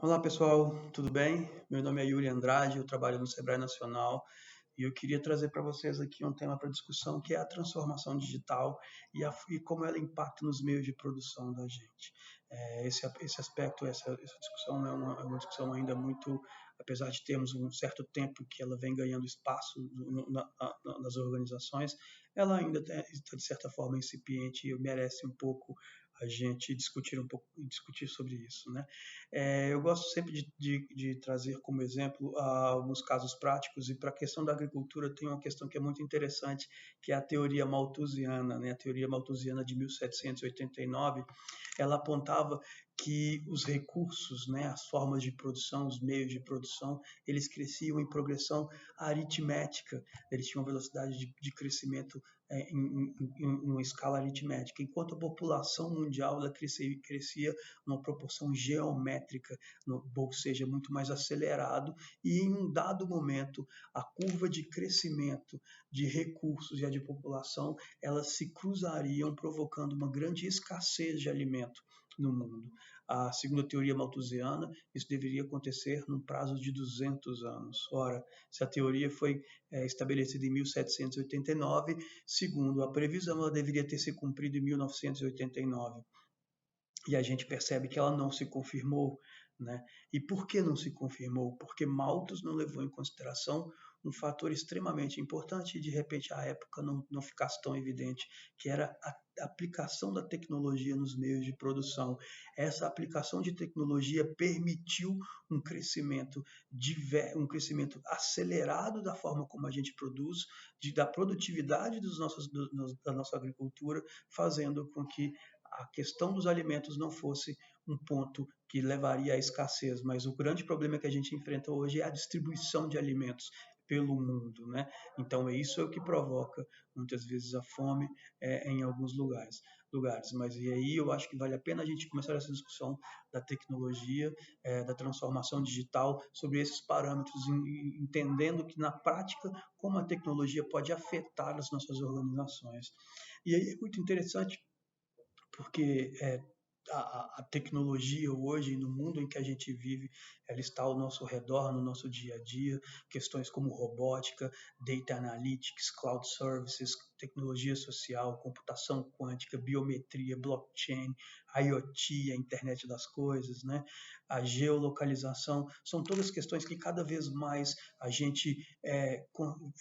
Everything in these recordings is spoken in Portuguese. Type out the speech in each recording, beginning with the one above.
Olá pessoal, tudo bem? Meu nome é Yuri Andrade, eu trabalho no Sebrae Nacional e eu queria trazer para vocês aqui um tema para discussão que é a transformação digital e como ela impacta nos meios de produção da gente. Esse aspecto, essa discussão é uma discussão ainda muito, apesar de termos um certo tempo que ela vem ganhando espaço nas organizações, ela ainda está de certa forma incipiente e merece um pouco a gente discutir sobre isso, né? Eu gosto sempre de trazer como exemplo alguns casos práticos, e para a questão da agricultura tem uma questão que é muito interessante, que é a teoria malthusiana, né? A teoria malthusiana de 1789, ela apontava que os recursos, né, as formas de produção, os meios de produção, eles cresciam em progressão aritmética, eles tinham velocidade de crescimento em uma escala aritmética, enquanto a população mundial ela crescia numa proporção geométrica, ou seja, muito mais acelerado, e em um dado momento a curva de crescimento de recursos e a de população, elas se cruzariam, provocando uma grande escassez de alimento no mundo. A segunda teoria malthusiana, isso deveria acontecer num prazo de 200 anos. Ora, se a teoria foi estabelecida em 1789, segundo a previsão, ela deveria ter se cumprido em 1989. E a gente percebe que ela não se confirmou, né? E por que não se confirmou? Porque Malthus não levou em consideração um fator extremamente importante e de repente a época não ficasse tão evidente, que era a aplicação da tecnologia nos meios de produção. Essa aplicação de tecnologia permitiu um crescimento acelerado da forma como a gente produz, da produtividade da nossa agricultura, fazendo com que a questão dos alimentos não fosse um ponto que levaria à escassez, mas o grande problema que a gente enfrenta hoje é a distribuição de alimentos pelo mundo, né? Então é isso que provoca muitas vezes a fome em alguns lugares. Mas e aí eu acho que vale a pena a gente começar essa discussão da tecnologia, da transformação digital, sobre esses parâmetros, entendendo que na prática como a tecnologia pode afetar as nossas organizações. E aí é muito interessante porque a tecnologia hoje, no mundo em que a gente vive, ela está ao nosso redor, no nosso dia a dia, questões como robótica, data analytics, cloud services, tecnologia social, computação quântica, biometria, blockchain, IoT, a internet das coisas, né? A geolocalização, são todas questões que cada vez mais a gente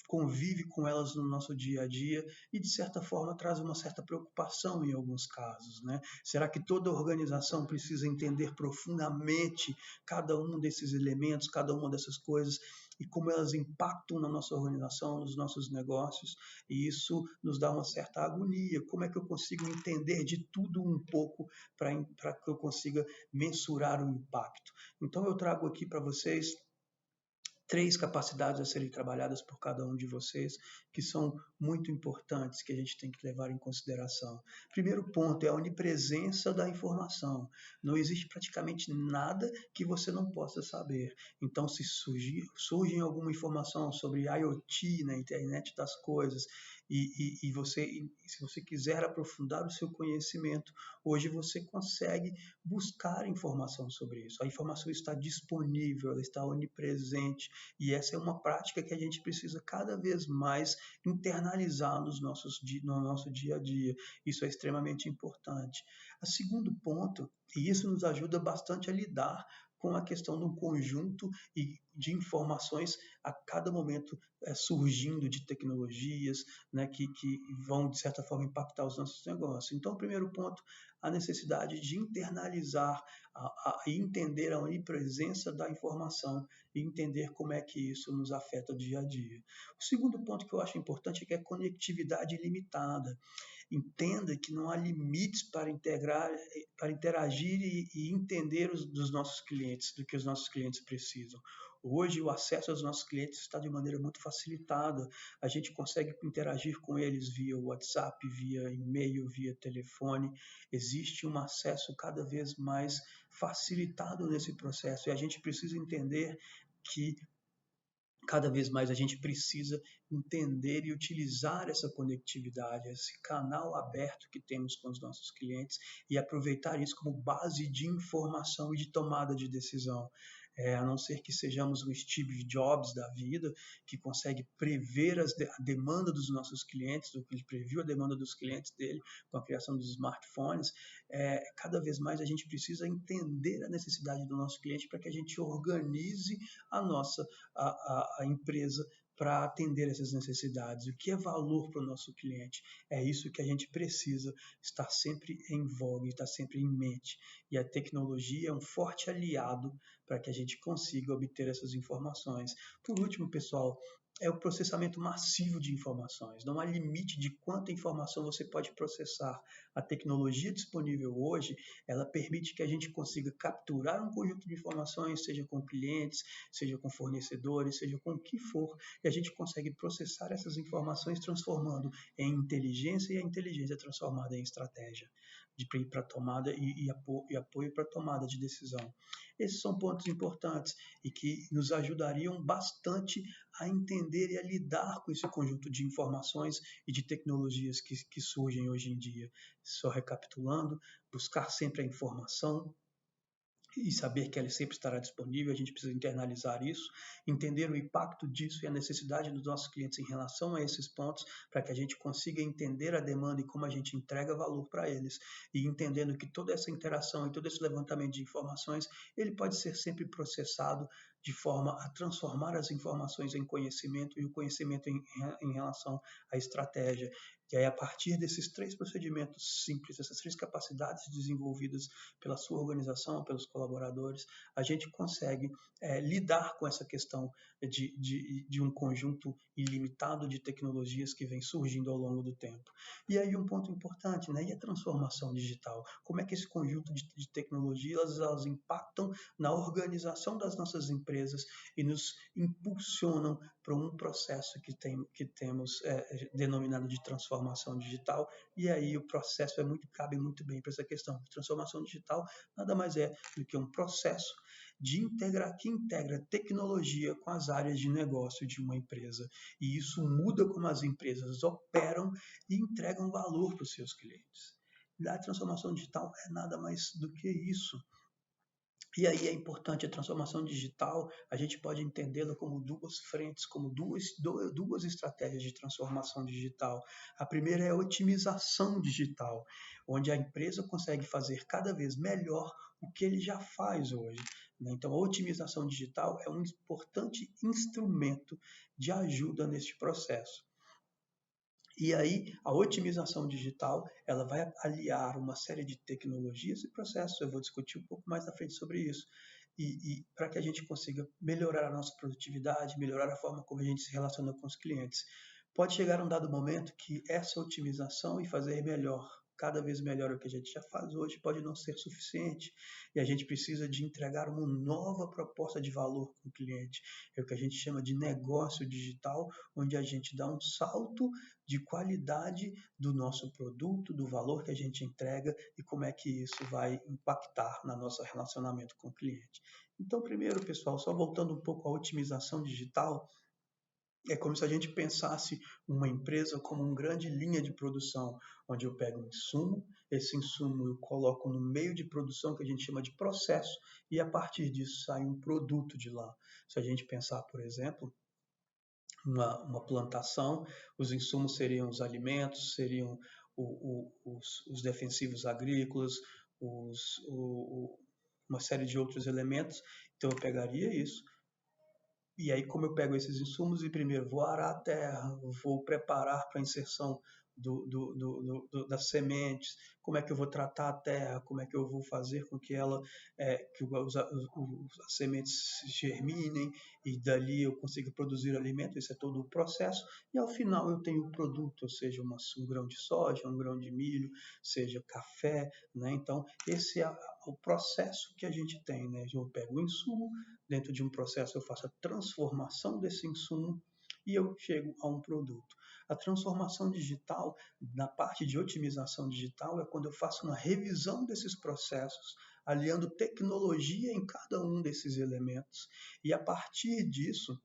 convive com elas no nosso dia a dia e, de certa forma, traz uma certa preocupação em alguns casos, né? Será que toda organização precisa entender profundamente cada um desses elementos, cada uma dessas coisas e como elas impactam na nossa organização, nos nossos negócios? E isso nos dá uma certa agonia. Como é que eu consigo entender de tudo um pouco para que eu consiga mensurar o impacto? Então eu trago aqui para vocês 3 capacidades a serem trabalhadas por cada um de vocês, que são muito importantes, que a gente tem que levar em consideração. Primeiro ponto é a onipresença da informação. Não existe praticamente nada que você não possa saber. Então, se surge alguma informação sobre IoT, na internet das coisas, e se você quiser aprofundar o seu conhecimento, hoje você consegue buscar informação sobre isso. A informação está disponível, ela está onipresente, e essa é uma prática que a gente precisa cada vez mais internalizar no nosso dia a dia. Isso é extremamente importante. O segundo ponto, e isso nos ajuda bastante a lidar com a questão do conjunto de informações a cada momento surgindo de tecnologias, né, que vão, de certa forma, impactar os nossos negócios. Então, o primeiro ponto, a necessidade de internalizar e entender a onipresença da informação e entender como é que isso nos afeta o dia a dia. O segundo ponto que eu acho importante é que é a conectividade ilimitada. Entenda que não há limites para interagir e entender dos nossos clientes, do que os nossos clientes precisam. Hoje, o acesso aos nossos clientes está de maneira muito facilitada. A gente consegue interagir com eles via WhatsApp, via e-mail, via telefone. Existe um acesso cada vez mais facilitado nesse processo e a gente precisa entender que Cada vez mais a gente precisa entender e utilizar essa conectividade, esse canal aberto que temos com os nossos clientes e aproveitar isso como base de informação e de tomada de decisão. A não ser que sejamos um Steve Jobs da vida, que consegue prever a demanda dos nossos clientes, ou que ele previu a demanda dos clientes dele com a criação dos smartphones, cada vez mais a gente precisa entender a necessidade do nosso cliente para que a gente organize a nossa a empresa para atender essas necessidades. O que é valor para o nosso cliente? É isso que a gente precisa estar sempre em voga, estar sempre em mente. E a tecnologia é um forte aliado para que a gente consiga obter essas informações. Por último, pessoal, é o processamento massivo de informações. Não há limite de quanta informação você pode processar. A tecnologia disponível hoje, ela permite que a gente consiga capturar um conjunto de informações, seja com clientes, seja com fornecedores, seja com o que for, e a gente consegue processar essas informações transformando em inteligência e a inteligência transformada em estratégia para tomada e apoio para tomada de decisão. Esses são pontos importantes e que nos ajudariam bastante a entender e a lidar com esse conjunto de informações e de tecnologias que surgem hoje em dia. Só recapitulando, buscar sempre a informação, e saber que ela sempre estará disponível, a gente precisa internalizar isso, entender o impacto disso e a necessidade dos nossos clientes em relação a esses pontos, para que a gente consiga entender a demanda e como a gente entrega valor para eles, e entendendo que toda essa interação e todo esse levantamento de informações, ele pode ser sempre processado de forma a transformar as informações em conhecimento e o conhecimento em relação à estratégia. E aí, a partir desses três procedimentos simples, essas três capacidades desenvolvidas pela sua organização, pelos colaboradores, a gente consegue lidar com essa questão de um conjunto ilimitado de tecnologias que vem surgindo ao longo do tempo. E aí um ponto importante, né? E a transformação digital? Como é que esse conjunto de tecnologias elas impactam na organização das nossas empresas e nos impulsionam para um processo que temos denominado de transformação digital, e aí o processo cabe muito bem para essa questão. Transformação digital nada mais é do que um processo que integra tecnologia com as áreas de negócio de uma empresa. E isso muda como as empresas operam e entregam valor para os seus clientes. E a transformação digital é nada mais do que isso. E aí é importante a transformação digital, a gente pode entendê-la como duas frentes, como duas estratégias de transformação digital. A primeira é a otimização digital, onde a empresa consegue fazer cada vez melhor o que ele já faz hoje. Então, a otimização digital é um importante instrumento de ajuda neste processo. E aí, a otimização digital, ela vai aliar uma série de tecnologias e processos. Eu vou discutir um pouco mais na frente sobre isso. E para que a gente consiga melhorar a nossa produtividade, melhorar a forma como a gente se relaciona com os clientes. Pode chegar um dado momento que essa otimização e fazer melhor, cada vez melhor o que a gente já faz hoje, pode não ser suficiente. E a gente precisa de entregar uma nova proposta de valor para o cliente. É o que a gente chama de negócio digital, onde a gente dá um salto de qualidade do nosso produto, do valor que a gente entrega e como é que isso vai impactar no nosso relacionamento com o cliente. Então, primeiro, pessoal, só voltando um pouco à otimização digital, é como se a gente pensasse uma empresa como uma grande linha de produção, onde eu pego um insumo, esse insumo eu coloco no meio de produção que a gente chama de processo, e a partir disso sai um produto de lá. Se a gente pensar, por exemplo, uma plantação, os insumos seriam os alimentos, seriam os defensivos agrícolas, uma série de outros elementos. Então eu pegaria isso, e aí como eu pego esses insumos e primeiro vou arar a terra, vou preparar para a inserção das sementes, como é que eu vou tratar a terra, como é que eu vou fazer com que as sementes germinem e dali eu consiga produzir alimento, esse é todo o processo, e ao final eu tenho o produto, ou seja, um grão de soja, um grão de milho, seja café, né? Então esse é o processo que a gente tem, né? Eu pego o insumo, dentro de um processo eu faço a transformação desse insumo e eu chego a um produto. A transformação digital, na parte de otimização digital, é quando eu faço uma revisão desses processos, aliando tecnologia em cada um desses elementos, e a partir disso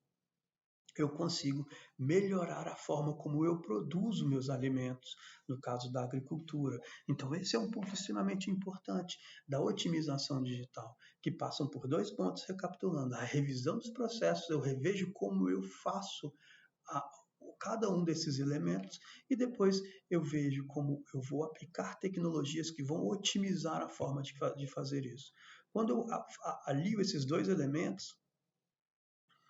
eu consigo melhorar a forma como eu produzo meus alimentos, no caso da agricultura. Então, esse é um ponto extremamente importante da otimização digital, que passam por dois pontos, recapitulando: a revisão dos processos, eu revejo como eu faço a, cada um desses elementos, e depois eu vejo como eu vou aplicar tecnologias que vão otimizar a forma de fazer isso. Quando eu alio esses dois elementos,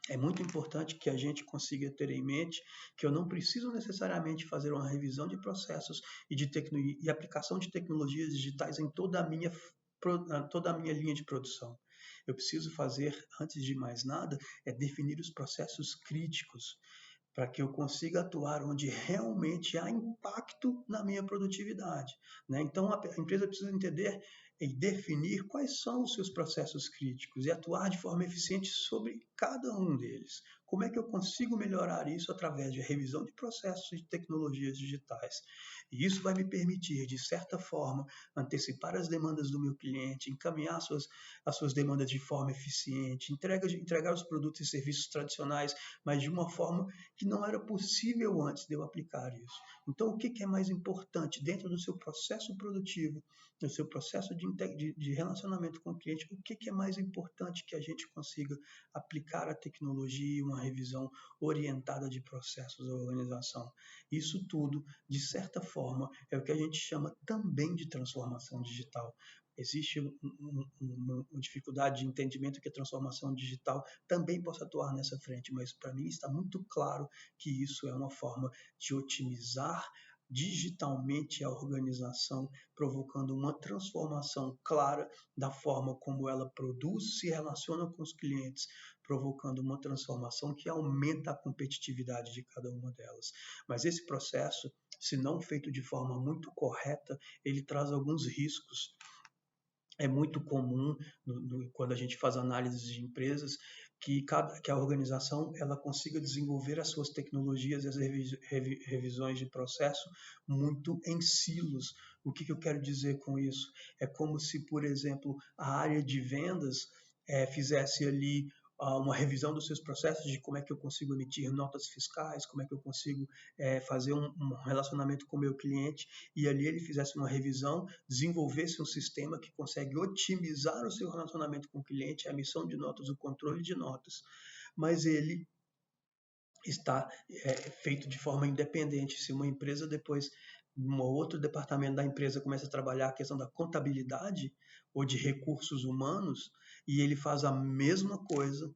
é muito importante que a gente consiga ter em mente que eu não preciso necessariamente fazer uma revisão de processos e aplicação de tecnologias digitais em toda a minha linha de produção. Eu preciso fazer, antes de mais nada, definir os processos críticos para que eu consiga atuar onde realmente há impacto na minha produtividade, né? Então, a empresa precisa entender e definir quais são os seus processos críticos e atuar de forma eficiente sobre cada um deles. Como é que eu consigo melhorar isso através de revisão de processos e de tecnologias digitais? E isso vai me permitir, de certa forma, antecipar as demandas do meu cliente, encaminhar as suas demandas de forma eficiente, entregar os produtos e serviços tradicionais, mas de uma forma que não era possível antes de eu aplicar isso. Então, o que é mais importante dentro do seu processo produtivo, no seu processo de relacionamento com o cliente? O que é mais importante que a gente consiga aplicar a tecnologia e uma revisão orientada de processos da organização? Isso tudo, de certa forma, é o que a gente chama também de transformação digital. Existe uma dificuldade de entendimento que a transformação digital também possa atuar nessa frente, mas para mim está muito claro que isso é uma forma de otimizar digitalmente a organização, provocando uma transformação clara da forma como ela produz, se relaciona com os clientes, provocando uma transformação que aumenta a competitividade de cada uma delas. Mas esse processo, se não feito de forma muito correta, ele traz alguns riscos. É muito comum, quando a gente faz análises de empresas, que a organização ela consiga desenvolver as suas tecnologias e as revisões de processo muito em silos. O que eu quero dizer com isso? É como se, por exemplo, a área de vendas fizesse ali uma revisão dos seus processos, de como é que eu consigo emitir notas fiscais, como é que eu consigo fazer um relacionamento com o meu cliente, e ali ele fizesse uma revisão, desenvolvesse um sistema que consegue otimizar o seu relacionamento com o cliente, a emissão de notas, o controle de notas, mas ele está feito de forma independente. Se uma empresa depois, um outro departamento da empresa começa a trabalhar a questão da contabilidade ou de recursos humanos, e ele faz a mesma coisa,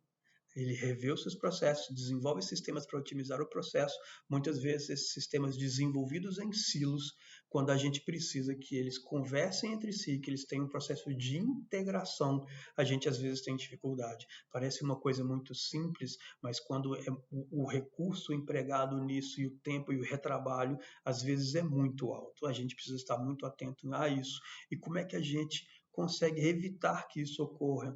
ele revê os seus processos, desenvolve sistemas para otimizar o processo, muitas vezes esses sistemas desenvolvidos em silos, quando a gente precisa que eles conversem entre si, que eles tenham um processo de integração, a gente às vezes tem dificuldade. Parece uma coisa muito simples, mas quando o recurso empregado nisso, e o tempo e o retrabalho, às vezes é muito alto. A gente precisa estar muito atento a isso. E como é que a gente consegue evitar que isso ocorra?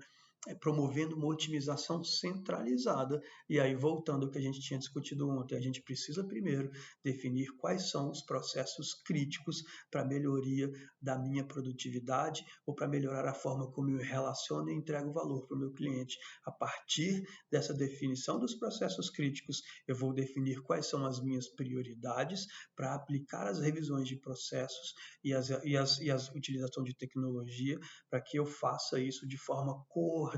Promovendo uma otimização centralizada. E aí, voltando ao que a gente tinha discutido ontem, a gente precisa primeiro definir quais são os processos críticos para a melhoria da minha produtividade ou para melhorar a forma como eu relaciono e entrego valor para o meu cliente. A partir dessa definição dos processos críticos, eu vou definir quais são as minhas prioridades para aplicar as revisões de processos e as utilização de tecnologia para que eu faça isso de forma coordenada.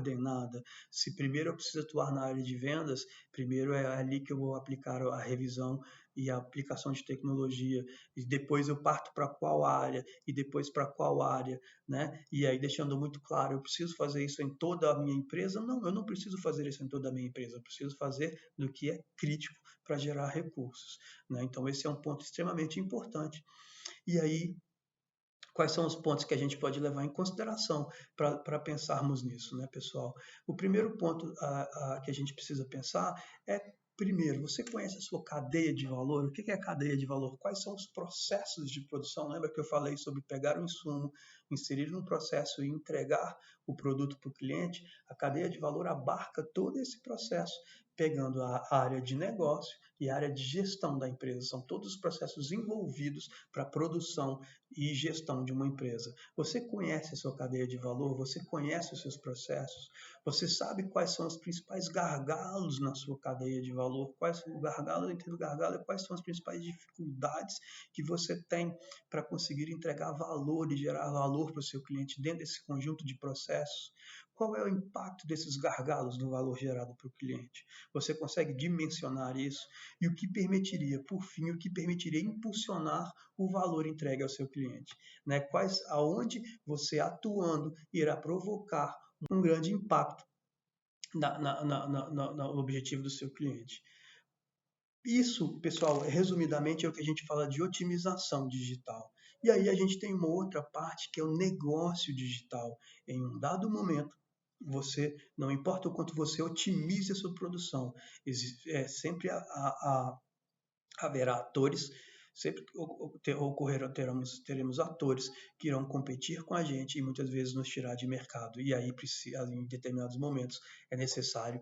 Se primeiro eu preciso atuar na área de vendas, primeiro é ali que eu vou aplicar a revisão e a aplicação de tecnologia, e depois eu parto para qual área, e depois para qual área, né? E aí deixando muito claro, eu preciso fazer isso em toda a minha empresa? Não, eu não preciso fazer isso em toda a minha empresa, eu preciso fazer no que é crítico para gerar recursos, né? Então esse é um ponto extremamente importante. E aí, quais são os pontos que a gente pode levar em consideração para pensarmos nisso, né, pessoal? O primeiro ponto que a gente precisa pensar é, primeiro, você conhece a sua cadeia de valor? O que é a cadeia de valor? Quais são os processos de produção? Lembra que eu falei sobre pegar o insumo, inserir num processo e entregar o produto para o cliente? A cadeia de valor abarca todo esse processo, pegando a área de negócio e a área de gestão da empresa. São todos os processos envolvidos para a produção e gestão de uma empresa. Você conhece a sua cadeia de valor, você conhece os seus processos, você sabe quais são os principais gargalos na sua cadeia de valor, quais são os gargalos, eu entendo gargalo, quais são as principais dificuldades que você tem para conseguir entregar valor e gerar valor para o seu cliente dentro desse conjunto de processos. Qual é o impacto desses gargalos no valor gerado para o cliente? Você consegue dimensionar isso? E o que permitiria, por fim, o que permitiria impulsionar o valor entregue ao seu cliente? Né? Aonde você atuando irá provocar um grande impacto no objetivo do seu cliente. Isso, pessoal, resumidamente é o que a gente fala de otimização digital. E aí a gente tem uma outra parte que é o negócio digital. Em um dado momento, você, não importa o quanto você otimize a sua produção, sempre haverá atores, sempre teremos atores que irão competir com a gente e muitas vezes nos tirar de mercado. E aí, em determinados momentos, é necessário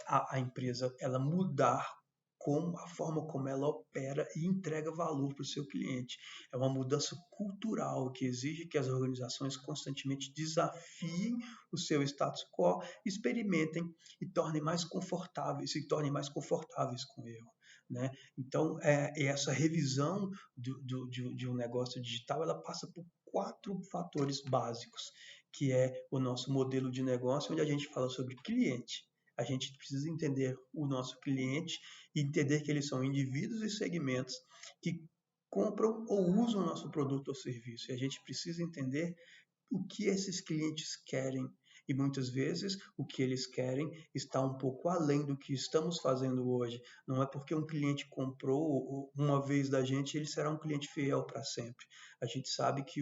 a empresa ela mudar a forma como ela opera e entrega valor para o seu cliente. É uma mudança cultural que exige que as organizações constantemente desafiem o seu status quo, experimentem e se tornem mais confortáveis com o erro. Né? Então, essa revisão de um negócio digital, ela passa por 4 fatores básicos, que é o nosso modelo de negócio, onde a gente fala sobre cliente. A gente precisa entender o nosso cliente e entender que eles são indivíduos e segmentos que compram ou usam o nosso produto ou serviço. E a gente precisa entender o que esses clientes querem. E muitas vezes o que eles querem está um pouco além do que estamos fazendo hoje. Não é porque um cliente comprou uma vez da gente, ele será um cliente fiel para sempre. A gente sabe que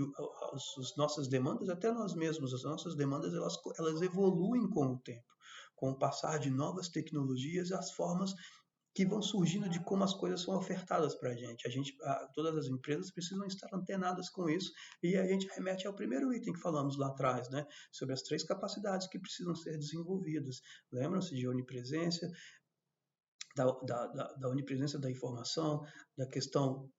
as nossas demandas, até nós mesmos, as nossas demandas, elas evoluem com o tempo. Com o passar de novas tecnologias, as formas que vão surgindo de como as coisas são ofertadas para a gente. Todas as empresas precisam estar antenadas com isso e a gente remete ao primeiro item que falamos lá atrás, né? Sobre as 3 capacidades que precisam ser desenvolvidas. Lembram-se de onipresença, da onipresença da informação, da questão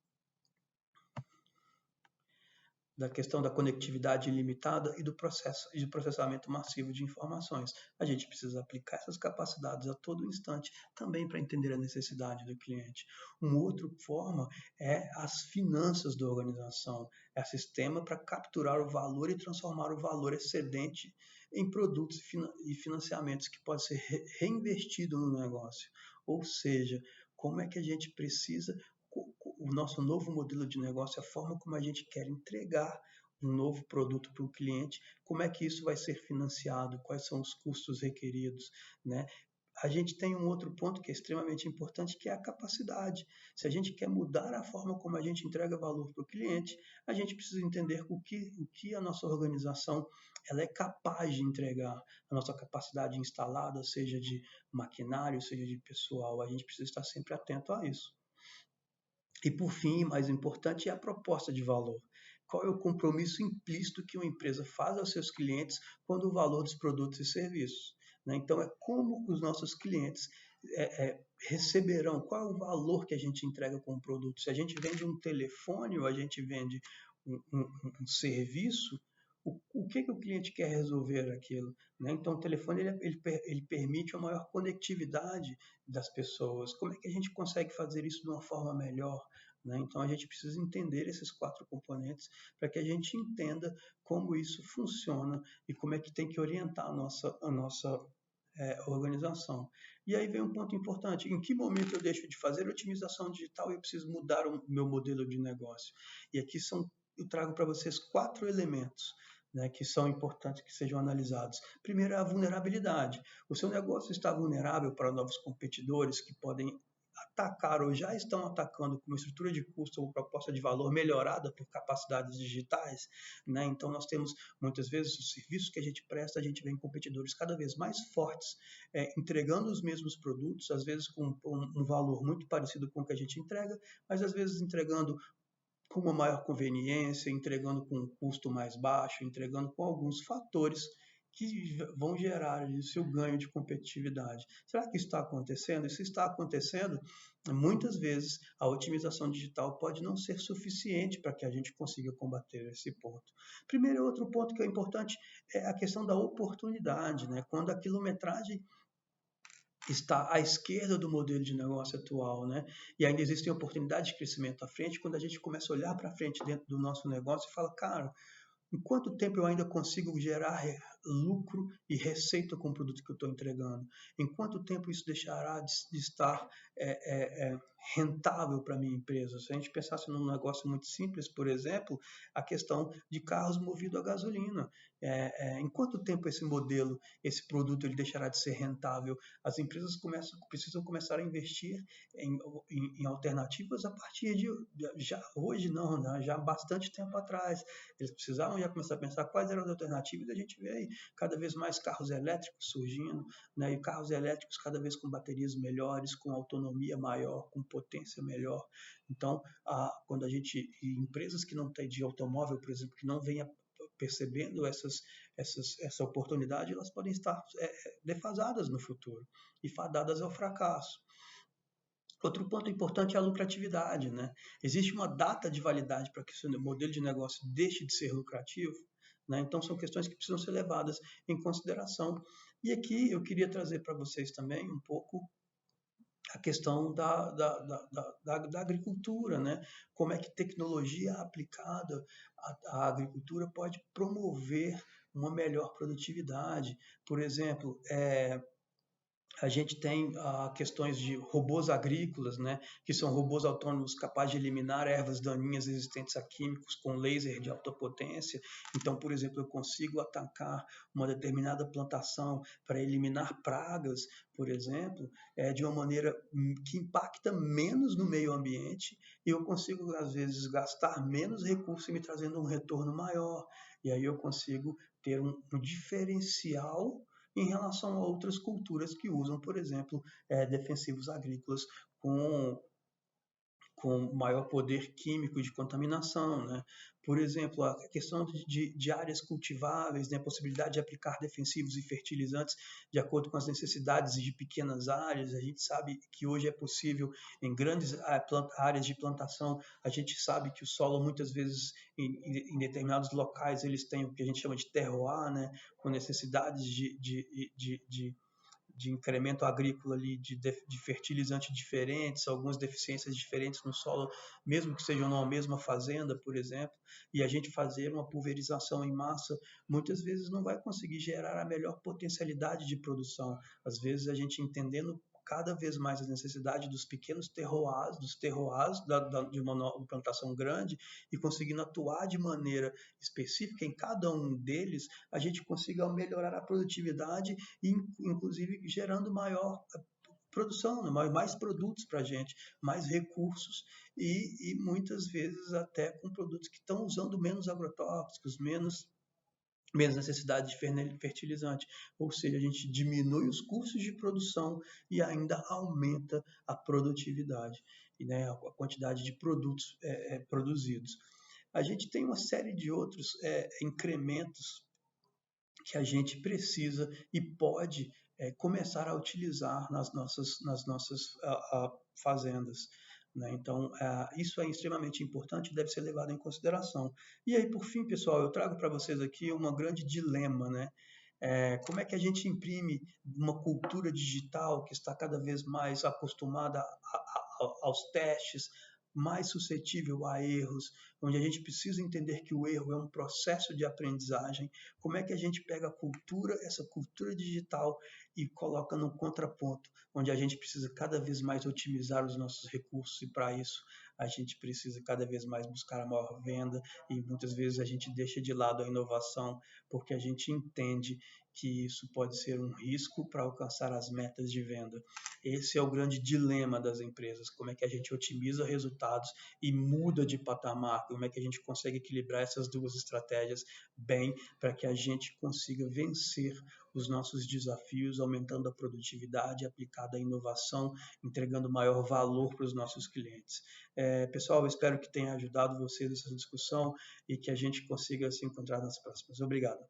da conectividade ilimitada e do processamento massivo de informações. A gente precisa aplicar essas capacidades a todo instante, também para entender a necessidade do cliente. Uma outra forma é as finanças da organização, é o sistema para capturar o valor e transformar o valor excedente em produtos e financiamentos que pode ser reinvestido no negócio. Ou seja, como é que a gente precisa o nosso novo modelo de negócio, a forma como a gente quer entregar um novo produto para o cliente, como é que isso vai ser financiado, quais são os custos requeridos, né? A gente tem um outro ponto que é extremamente importante, que é a capacidade. Se a gente quer mudar a forma como a gente entrega valor para o cliente, a gente precisa entender o que a nossa organização ela é capaz de entregar, a nossa capacidade instalada, seja de maquinário, seja de pessoal. A gente precisa estar sempre atento a isso. E, por fim, mais importante, é a proposta de valor. Qual é o compromisso implícito que uma empresa faz aos seus clientes quando o valor dos produtos e serviços? Né? Então, é como os nossos clientes receberão, qual é o valor que a gente entrega com o produto. Se a gente vende um telefone ou a gente vende um serviço, o que o cliente quer resolver aquilo? Né? Então, o telefone ele permite uma maior conectividade das pessoas. Como é que a gente consegue fazer isso de uma forma melhor? Né? Então, a gente precisa entender esses 4 componentes para que a gente entenda como isso funciona e como é que tem que orientar a nossa organização. E aí vem um ponto importante: em que momento eu deixo de fazer otimização digital e eu preciso mudar o meu modelo de negócio? E aqui eu trago para vocês 4 elementos, né, que são importantes que sejam analisados. Primeiro é a vulnerabilidade. O seu negócio está vulnerável para novos competidores que podem atacar ou já estão atacando com uma estrutura de custo ou proposta de valor melhorada por capacidades digitais, né? Então nós temos muitas vezes os serviços que a gente presta, a gente vê em competidores cada vez mais fortes, entregando os mesmos produtos, às vezes com um valor muito parecido com o que a gente entrega, mas às vezes entregando com uma maior conveniência, entregando com um custo mais baixo, entregando com alguns fatores que vão gerar ali o seu ganho de competitividade. Será que isso está acontecendo? E se está acontecendo, muitas vezes a otimização digital pode não ser suficiente para que a gente consiga combater esse ponto. Primeiro, outro ponto que é importante é a questão da oportunidade, né? Quando a quilometragem está à esquerda do modelo de negócio atual, né? E ainda existem oportunidades de crescimento à frente, quando a gente começa a olhar para frente dentro do nosso negócio e fala, cara, em quanto tempo eu ainda consigo gerar lucro e receita com o produto que eu estou entregando? Em quanto tempo isso deixará de estar rentável para a minha empresa? Se a gente pensasse num negócio muito simples, por exemplo, a questão de carros movidos a gasolina. Em quanto tempo esse modelo, esse produto, ele deixará de ser rentável? As empresas precisam começar a investir em alternativas a partir de já hoje não, né? Já há bastante tempo atrás. Eles precisavam já começar a pensar quais eram as alternativas, e a gente vê aí cada vez mais carros elétricos surgindo, né? E carros elétricos cada vez com baterias melhores, com autonomia maior, com potência melhor. Então, quando a gente, empresas que não têm de automóvel, por exemplo, que não venham percebendo essa oportunidade, elas podem estar defasadas no futuro e fadadas ao fracasso. Outro ponto importante é a lucratividade, né? Existe uma data de validade para que o seu modelo de negócio deixe de ser lucrativo, né? Então, são questões que precisam ser levadas em consideração. E aqui eu queria trazer para vocês também um pouco a questão da agricultura, né? Como é que tecnologia aplicada à agricultura pode promover uma melhor produtividade. Por exemplo, a gente tem questões de robôs agrícolas, né, que são robôs autônomos capazes de eliminar ervas daninhas resistentes a químicos com laser de alta potência. Então, por exemplo, eu consigo atacar uma determinada plantação para eliminar pragas, por exemplo, de uma maneira que impacta menos no meio ambiente, e eu consigo, às vezes, gastar menos recursos e me trazendo um retorno maior. E aí eu consigo ter um diferencial em relação a outras culturas que usam, por exemplo, defensivos agrícolas com, com maior poder químico de contaminação, né? Por exemplo, a questão de áreas cultiváveis, né? A possibilidade de aplicar defensivos e fertilizantes de acordo com as necessidades de pequenas áreas. A gente sabe que hoje é possível em grandes áreas de plantação. A gente sabe que o solo, muitas vezes, em determinados locais, eles têm o que a gente chama de terroir, né? Com necessidades de incremento agrícola ali, de fertilizantes diferentes, algumas deficiências diferentes no solo, mesmo que sejam numa mesma fazenda, por exemplo, e a gente fazer uma pulverização em massa, muitas vezes não vai conseguir gerar a melhor potencialidade de produção. Às vezes a gente entendendo cada vez mais a necessidade dos pequenos terroirs, de uma plantação grande, e conseguindo atuar de maneira específica em cada um deles, a gente consiga melhorar a produtividade e, inclusive, gerando maior produção, né? Mais produtos para a gente, mais recursos e muitas vezes até com produtos que estão usando menos agrotóxicos, menos necessidade de fertilizante, ou seja, a gente diminui os custos de produção e ainda aumenta a produtividade e, né, a quantidade de produtos produzidos. A gente tem uma série de outros incrementos que a gente precisa e pode começar a utilizar nas nossas fazendas. Né? Então, isso é extremamente importante e deve ser levado em consideração. E aí, por fim, pessoal, eu trago para vocês aqui um grande dilema, né? Como é que a gente imprime uma cultura digital que está cada vez mais acostumada aos testes, mais suscetível a erros, onde a gente precisa entender que o erro é um processo de aprendizagem. Como é que a gente pega essa cultura digital e coloca no contraponto, onde a gente precisa cada vez mais otimizar os nossos recursos e para isso a gente precisa cada vez mais buscar a maior venda e muitas vezes a gente deixa de lado a inovação porque a gente entende que isso pode ser um risco para alcançar as metas de venda. Esse é o grande dilema das empresas, como é que a gente otimiza resultados e muda de patamar, como é que a gente consegue equilibrar essas duas estratégias bem para que a gente consiga vencer os nossos desafios, aumentando a produtividade aplicada à inovação, entregando maior valor para os nossos clientes. Pessoal, eu espero que tenha ajudado vocês nessa discussão e que a gente consiga se encontrar nas próximas. Obrigado.